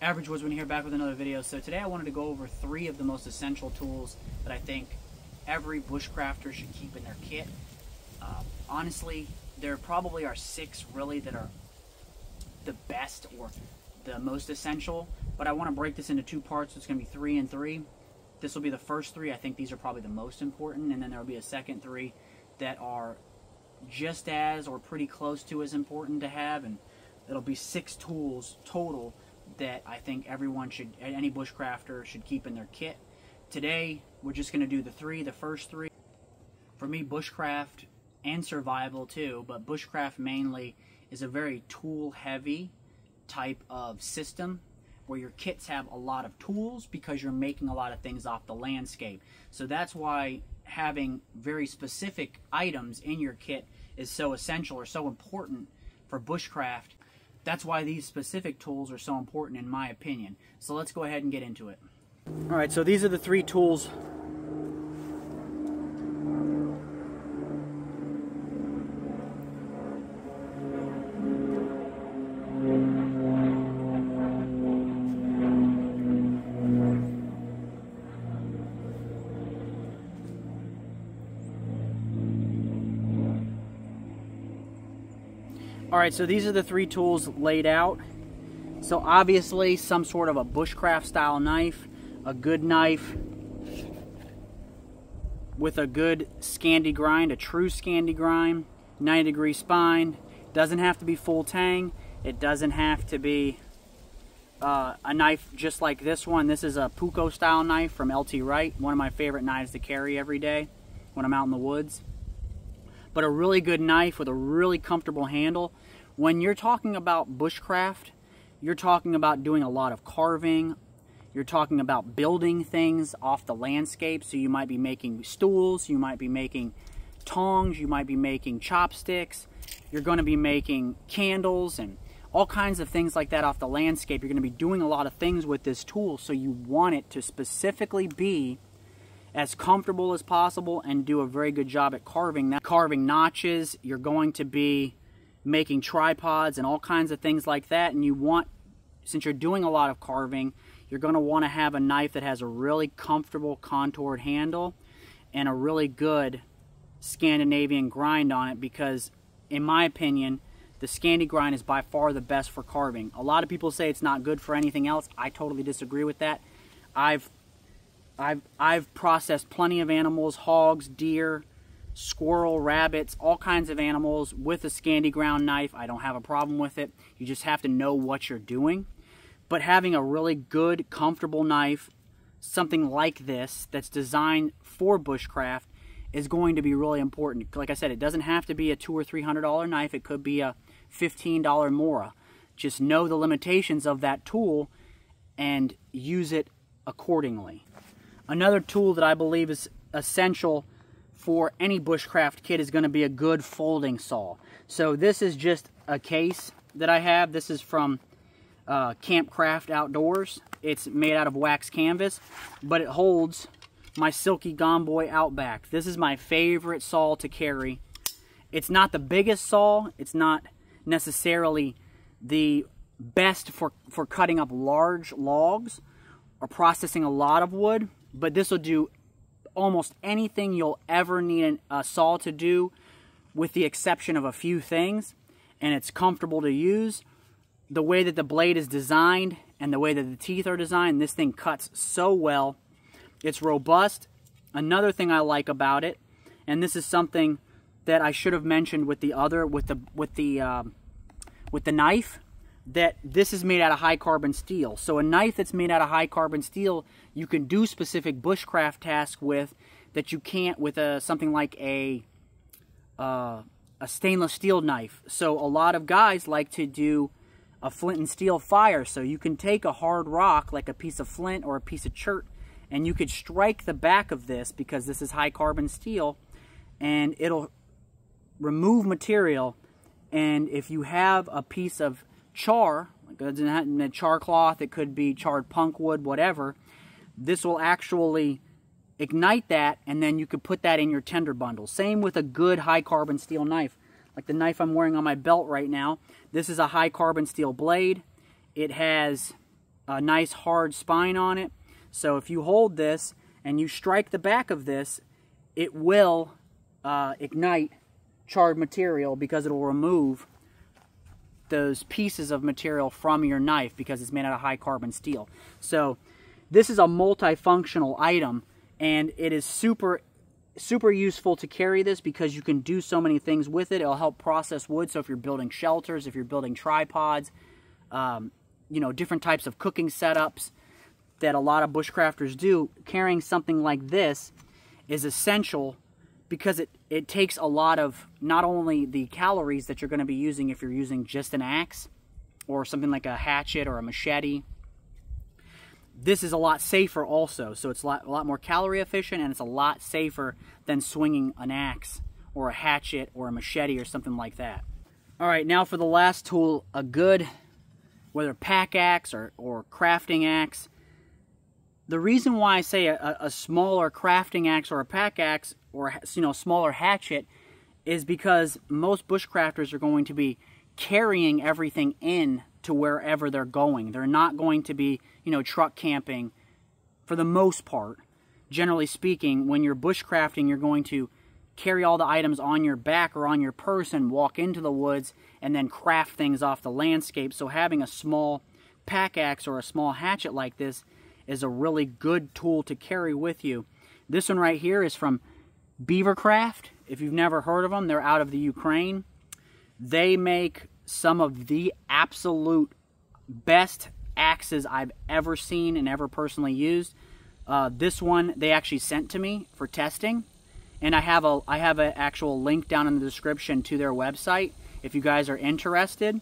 Average Woodsman here, back with another video. So today I wanted to go over 3 of the most essential tools that I think every bushcrafter should keep in their kit. Honestly, there probably are 6 really that are the best or the most essential, but I want to break this into 2 parts. So it's going to be 3 and 3. This will be the first 3. I think these are probably the most important, and then there will be a second 3 that are just as or pretty close to as important to have, and it'll be 6 tools total that I think everyone should, any bushcrafter should keep in their kit. Today, we're just going to do the first 3. For me, bushcraft and survival too, but bushcraft mainly is a very tool-heavy type of system where your kits have a lot of tools because you're making a lot of things off the landscape. So that's why having very specific items in your kit is so essential or so important for bushcraft. That's why these specific tools are so important in my opinion. So let's go ahead and get into it. Alright, so these are the 3 tools. Alright, so these are the 3 tools laid out. So obviously some sort of a bushcraft style knife, a good knife with a good Scandi grind, a true Scandi grind, 90-degree spine. Doesn't have to be full tang. It doesn't have to be a knife just like this one. This is a Puukko style knife from LT Wright, one of my favorite knives to carry every day when I'm out in the woods. But a really good knife with a really comfortable handle. When you're talking about bushcraft, you're talking about doing a lot of carving. You're talking about building things off the landscape. So you might be making stools, you might be making tongs, you might be making chopsticks. You're going to be making candles and all kinds of things like that off the landscape. You're going to be doing a lot of things with this tool, so you want it to specifically be as comfortable as possible and do a very good job at carving that. Carving notches, you're going to be making tripods and all kinds of things like that, and you want, since you're doing a lot of carving, you're going to want to have a knife that has a really comfortable contoured handle and a really good Scandinavian grind on it, because in my opinion the Scandi grind is by far the best for carving. A lot of people say it's not good for anything else. I totally disagree with that. I've processed plenty of animals, hogs, deer, squirrel, rabbits, all kinds of animals with a Scandi ground knife. I don't have a problem with it. You just have to know what you're doing. But having a really good, comfortable knife, something like this, that's designed for bushcraft, is going to be really important. Like I said, it doesn't have to be a $200 or $300 knife. It could be a $15 Mora. Just know the limitations of that tool and use it accordingly. Another tool that I believe is essential for any bushcraft kit is going to be a good folding saw. So this is just a case that I have. This is from Campcraft Outdoors. It's made out of wax canvas, but it holds my Silky Gomboy Outback. This is my favorite saw to carry. It's not the biggest saw. It's not necessarily the best for cutting up large logs or processing a lot of wood, but this will do almost anything you'll ever need a saw to do, with the exception of a few things. And it's comfortable to use. The way that the blade is designed and the way that the teeth are designed, this thing cuts so well. It's robust. Another thing I like about it, and this is something that I should have mentioned with the other, with the knife, that this is made out of high carbon steel. So a knife that's made out of high carbon steel, you can do specific bushcraft tasks with that you can't with something like a stainless steel knife. So a lot of guys like to do a flint and steel fire. So you can take a hard rock like a piece of flint or a piece of chert, and you could strike the back of this, because this is high carbon steel, and it'll remove material. And if you have a piece of char, like a char cloth, it could be charred punk wood, whatever, this will actually ignite that, and then you could put that in your tender bundle. Same with a good high carbon steel knife. Like the knife I'm wearing on my belt right now, this is a high carbon steel blade. It has a nice hard spine on it. So if you hold this and you strike the back of this, it will ignite charred material because it will remove those pieces of material from your knife because it's made out of high carbon steel. So this is a multifunctional item, and it is super useful to carry this because you can do so many things with it. It'll help process wood. So if you're building shelters, if you're building tripods, you know, different types of cooking setups that a lot of bushcrafters do, carrying something like this is essential because it takes a lot of not only the calories that you're going to be using if you're using just an axe or something like a hatchet or a machete. This is a lot safer also, so it's a lot more calorie efficient, and it's a lot safer than swinging an axe or a hatchet or a machete or something like that. All right, now for the last tool, a good, whether pack axe or crafting axe. The reason why I say a smaller crafting axe or a pack axe or, you know, smaller hatchet is because most bushcrafters are going to be carrying everything in to wherever they're going. They're not going to be, you know, truck camping for the most part. Generally speaking, when you're bushcrafting, you're going to carry all the items on your back or on your person, walk into the woods, and then craft things off the landscape. So having a small pack axe or a small hatchet like this is a really good tool to carry with you. This one right here is from Beavercraft. If you've never heard of them, they're out of the Ukraine. They make some of the absolute best axes I've ever seen and ever personally used. This one they actually sent to me for testing, and I have an actual link down in the description to their website if you guys are interested.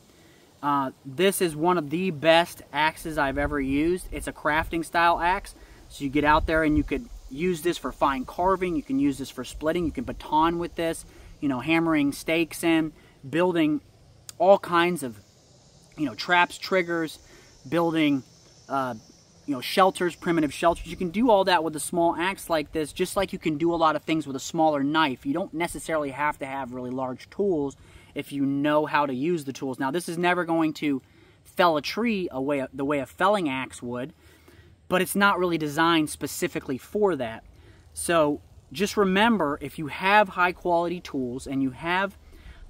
This is one of the best axes I've ever used. It's a crafting style axe, so you get out there and you could use this for fine carving, you can use this for splitting, you can baton with this, you know, hammering stakes in, building all kinds of, you know, traps, triggers, building, you know, shelters, primitive shelters. You can do all that with a small axe like this, just like you can do a lot of things with a smaller knife. You don't necessarily have to have really large tools if you know how to use the tools. Now, this is never going to fell a tree the way a felling axe would, but it's not really designed specifically for that. So just remember, if you have high quality tools and you have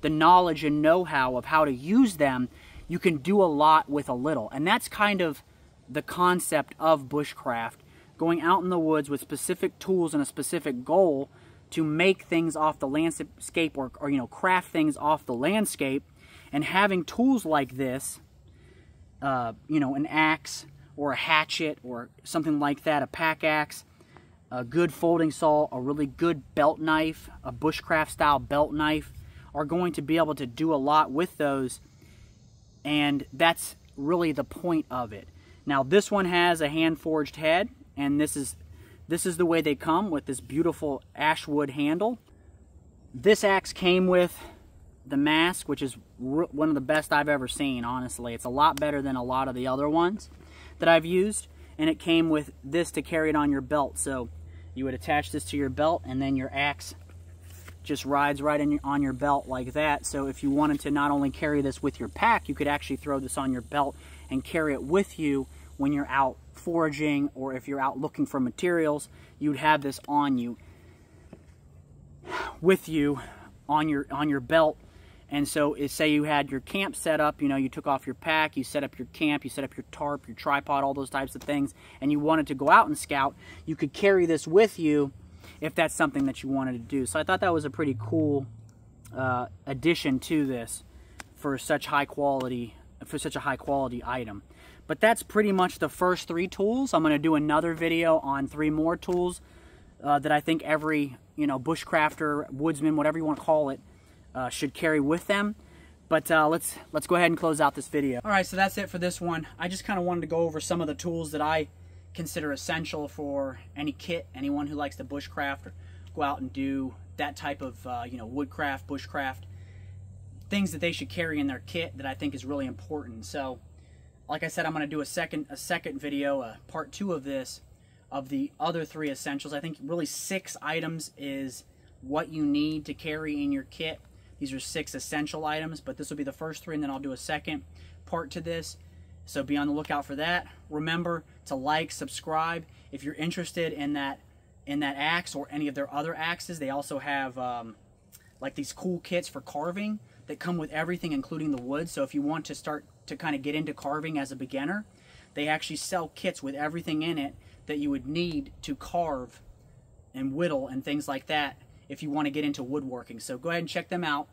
the knowledge and know-how of how to use them, you can do a lot with a little. And that's kind of the concept of bushcraft, going out in the woods with specific tools and a specific goal to make things off the landscape or you know, craft things off the landscape, and having tools like this, you know, an axe or a hatchet or something like that, a pack axe, a good folding saw, a really good belt knife, a bushcraft style belt knife, are going to be able to do a lot with those, and that's really the point of it. Now, this one has a hand forged head, and this is the way they come, with this beautiful ash wood handle. This axe came with the mask, which is one of the best I've ever seen, honestly. It's a lot better than a lot of the other ones that I've used, and it came with this to carry it on your belt. So you would attach this to your belt, and then your axe just rides right on your belt like that. So if you wanted to not only carry this with your pack, you could actually throw this on your belt and carry it with you when you're out foraging, or if you're out looking for materials, you'd have this on you, with you, on your belt. And so, say you had your camp set up, you know, you took off your pack, you set up your camp, you set up your tarp, your tripod, all those types of things, and you wanted to go out and scout, you could carry this with you if that's something that you wanted to do. So I thought that was a pretty cool addition to this for such a high quality item. But that's pretty much the first 3 tools. I'm going to do another video on 3 more tools that I think every, you know, bushcrafter, woodsman, whatever you want to call it, should carry with them. But let's go ahead and close out this video. All right, so that's it for this one. I just kind of wanted to go over some of the tools that I consider essential for any kit, anyone who likes to bushcraft or go out and do that type of you know, woodcraft, bushcraft, things that they should carry in their kit that I think is really important. So like I said, I'm going to do a second video, part 2 of this, of the other 3 essentials. I think really 6 items is what you need to carry in your kit. These are 6 essential items, but this will be the first 3, and then I'll do a second part to this. So be on the lookout for that. Remember to like, subscribe. If you're interested in that axe or any of their other axes, they also have like these cool kits for carving that come with everything, including the wood. So if you want to start to kind of get into carving as a beginner, they actually sell kits with everything in it that you would need to carve and whittle and things like that if you want to get into woodworking. So go ahead and check them out.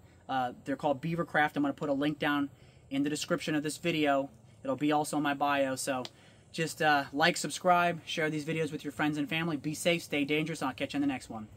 They're called Beavercraft. I'm going to put a link down in the description of this video. It'll be also in my bio. So just like, subscribe, share these videos with your friends and family. Be safe, stay dangerous, and I'll catch you in the next one.